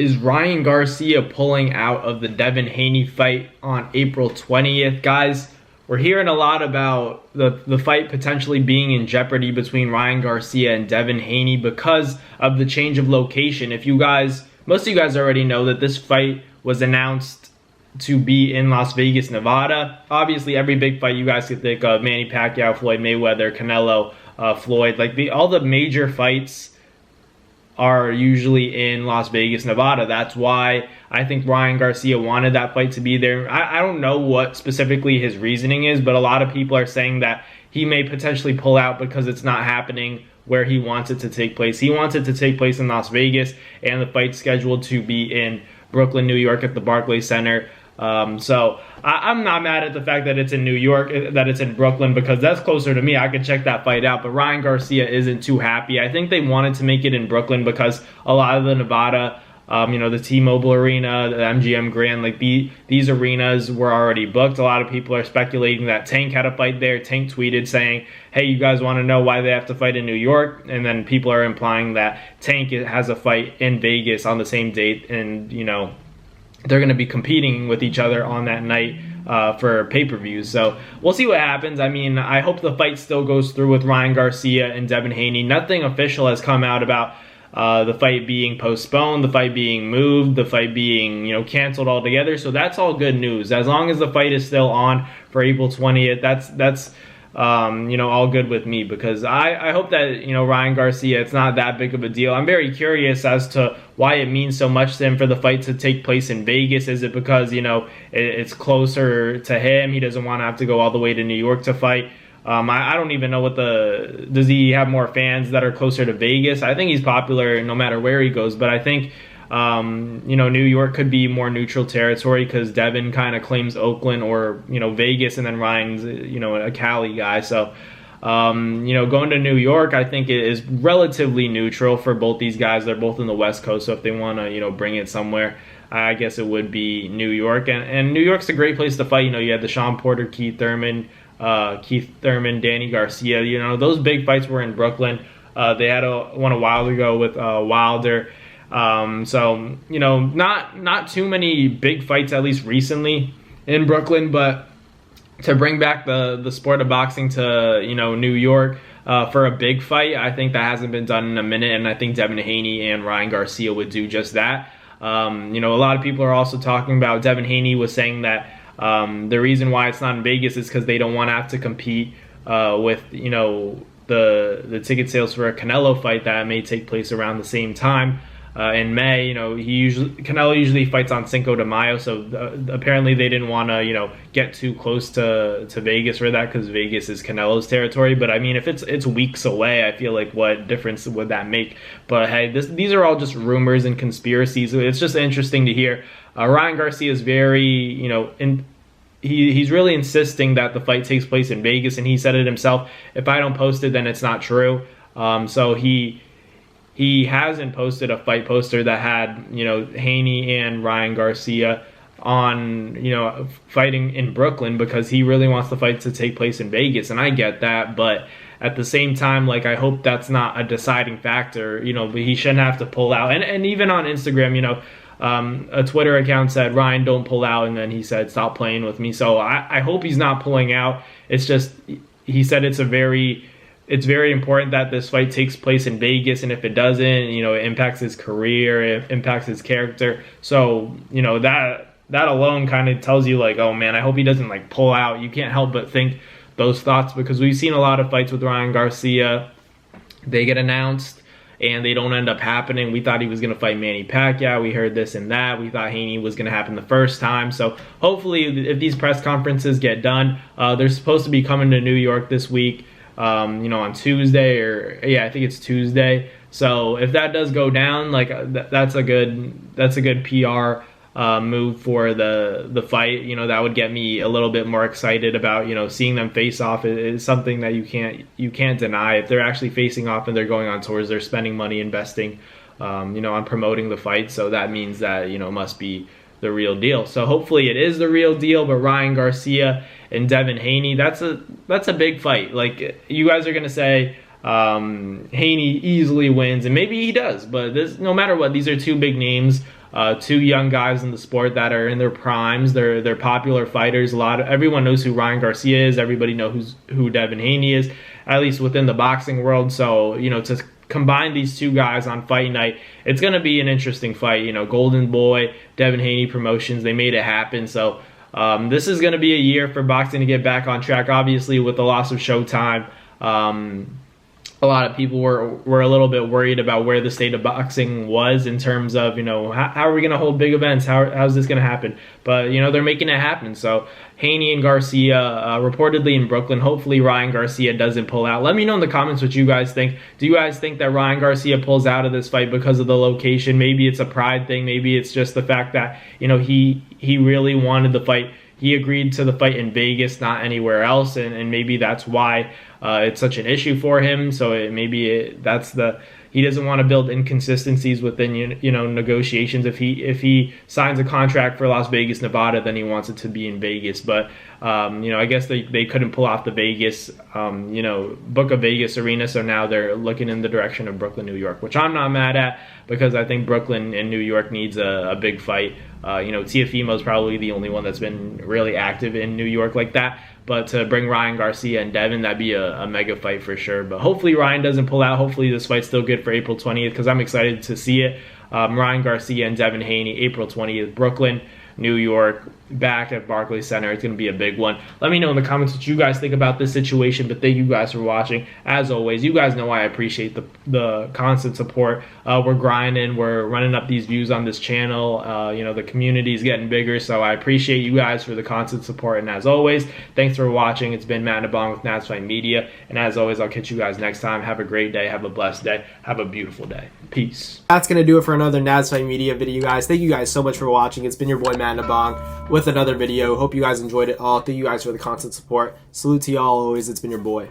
is Ryan Garcia pulling out of the Devin Haney fight on April 20th? Guys, we're hearing a lot about the fight potentially being in jeopardy between Ryan Garcia and Devin Haney because of the change of location. If you guys, most of you guys already know that this fight was announced to be in Las Vegas, Nevada. Obviously, every big fight you guys could think of, Manny Pacquiao, Floyd Mayweather, Canelo, Floyd, like all the major fights are usually in Las Vegas, Nevada. That's why I think Ryan Garcia wanted that fight to be there. I don't know what specifically his reasoning is, but a lot of people are saying that he may potentially pull out because it's not happening where he wants it to take place. He wants it to take place in Las Vegas, and the fight's scheduled to be in Brooklyn, New York at the Barclays Center. So I'm not mad at the fact that it's in New York, that it's in Brooklyn, because that's closer to me. I could check that fight out, but Ryan Garcia isn't too happy. I think they wanted to make it in Brooklyn because a lot of the Nevada, the T-Mobile Arena, the MGM Grand, like these arenas were already booked. A lot of people are speculating that Tank had a fight there. Tank tweeted saying, hey, you guys want to know why they have to fight in New York? And then people are implying that Tank has a fight in Vegas on the same date, and, they're going to be competing with each other on that night for pay-per-views. So we'll see what happens. I mean, I hope the fight still goes through with Ryan Garcia and Devin Haney. Nothing official has come out about the fight being postponed, the fight being moved, the fight being, canceled altogether. So that's all good news. As long as the fight is still on for April 20th, that's all good with me, because I hope that, Ryan Garcia, it's not that big of a deal. I'm very curious as to why it means so much to him for the fight to take place in Vegas. Is it because, it's closer to him? He doesn't want to have to go all the way to New York to fight. I don't even know does he have more fans that are closer to Vegas? I think he's popular no matter where he goes, but I think New York could be more neutral territory because Devin kind of claims Oakland or, Vegas, and then Ryan's, a Cali guy. So, going to New York, I think it is relatively neutral for both these guys. They're both in the West Coast, so if they want to, bring it somewhere, I guess it would be New York. And New York's a great place to fight. You had the Sean Porter, Keith Thurman, Danny Garcia. Those big fights were in Brooklyn. They had one a while ago with Wilder. So, not too many big fights, at least recently, in Brooklyn, but to bring back the sport of boxing to, New York, for a big fight, I think that hasn't been done in a minute, and I think Devin Haney and Ryan Garcia would do just that. A lot of people are also talking about, Devin Haney was saying that, the reason why it's not in Vegas is because they don't want to have to compete, with, the ticket sales for a Canelo fight that may take place around the same time. In May, Canelo usually fights on Cinco de Mayo, so apparently they didn't want to, get too close to Vegas for that, because Vegas is Canelo's territory. But I mean, if it's weeks away, I feel like what difference would that make? But hey, these are all just rumors and conspiracies. It's just interesting to hear. Ryan Garcia is very, he's really insisting that the fight takes place in Vegas, and he said it himself. If I don't post it, then it's not true. So he hasn't posted a fight poster that had, Haney and Ryan Garcia on, fighting in Brooklyn, because he really wants the fight to take place in Vegas. And I get that, but at the same time, like, I hope that's not a deciding factor, but he shouldn't have to pull out. And even on Instagram, a Twitter account said, Ryan, don't pull out. And then he said, stop playing with me. So I hope he's not pulling out. It's just, he said it's very important that this fight takes place in Vegas, and if it doesn't, it impacts his career, it impacts his character. So, that alone kind of tells you, like, oh man, I hope he doesn't, like, pull out. You can't help but think those thoughts, because we've seen a lot of fights with Ryan Garcia. They get announced and they don't end up happening. We thought he was going to fight Manny Pacquiao. We heard this and that. We thought Haney was going to happen the first time. So hopefully, if these press conferences get done, they're supposed to be coming to New York this week. On Tuesday, I think it's Tuesday. So if that does go down, like, that's a good PR move for the fight. That would get me a little bit more excited about, seeing them face off. Is something that you can't deny. If they're actually facing off and they're going on tours, they're spending money investing, on promoting the fight. So that means that, it must be the real deal. So hopefully it is the real deal. But Ryan Garcia and Devin Haney, that's a big fight. Like, you guys are gonna say Haney easily wins, and maybe he does, but no matter what, these are two big names. Two young guys in the sport that are in their primes. They're popular fighters. Everyone knows who Ryan Garcia is. Everybody knows who Devin Haney is, at least within the boxing world. So, to combine these two guys on fight night, it's going to be an interesting fight. Golden Boy, Devin Haney Promotions, they made it happen. So this is going to be a year for boxing to get back on track. Obviously, with the loss of Showtime, a lot of people were a little bit worried about where the state of boxing was in terms of, how are we going to hold big events? How's this going to happen? But, they're making it happen. So Haney and Garcia reportedly in Brooklyn. Hopefully Ryan Garcia doesn't pull out. Let me know in the comments what you guys think. Do you guys think that Ryan Garcia pulls out of this fight because of the location? Maybe it's a pride thing. Maybe it's just the fact that, he really wanted the fight. He agreed to the fight in Vegas, not anywhere else, and maybe that's why it's such an issue for him. So he doesn't want to build inconsistencies within negotiations. If he signs a contract for Las Vegas, Nevada, then he wants it to be in Vegas. But I guess they couldn't pull off the Vegas, book a Vegas arena, so now they're looking in the direction of Brooklyn, New York, which I'm not mad at because I think Brooklyn and New York needs a big fight. Tiafimo is probably the only one that's been really active in New York like that. But to bring Ryan Garcia and Devin, that'd be a mega fight for sure. But hopefully Ryan doesn't pull out. Hopefully this fight's still good for April 20th because I'm excited to see it. Ryan Garcia and Devin Haney, April 20th, Brooklyn, New York, back at Barclays Center. It's going to be a big one. Let me know in the comments what you guys think about this situation, but thank you guys for watching. As always, you guys know I appreciate the constant support. We're grinding. We're running up these views on this channel. The community's getting bigger, so I appreciate you guys for the constant support. And as always, thanks for watching. It's been Matt Nabong with Nats Fight Media, and as always, I'll catch you guys next time. Have a great day. Have a blessed day. Have a beautiful day. Peace. That's going to do it for another Nats Fight Media video, guys. Thank you guys so much for watching. It's been your boy, Matt Nabong, with another video. Hope you guys enjoyed it all. Thank you guys for the constant support. Salute to y'all always. It's been your boy.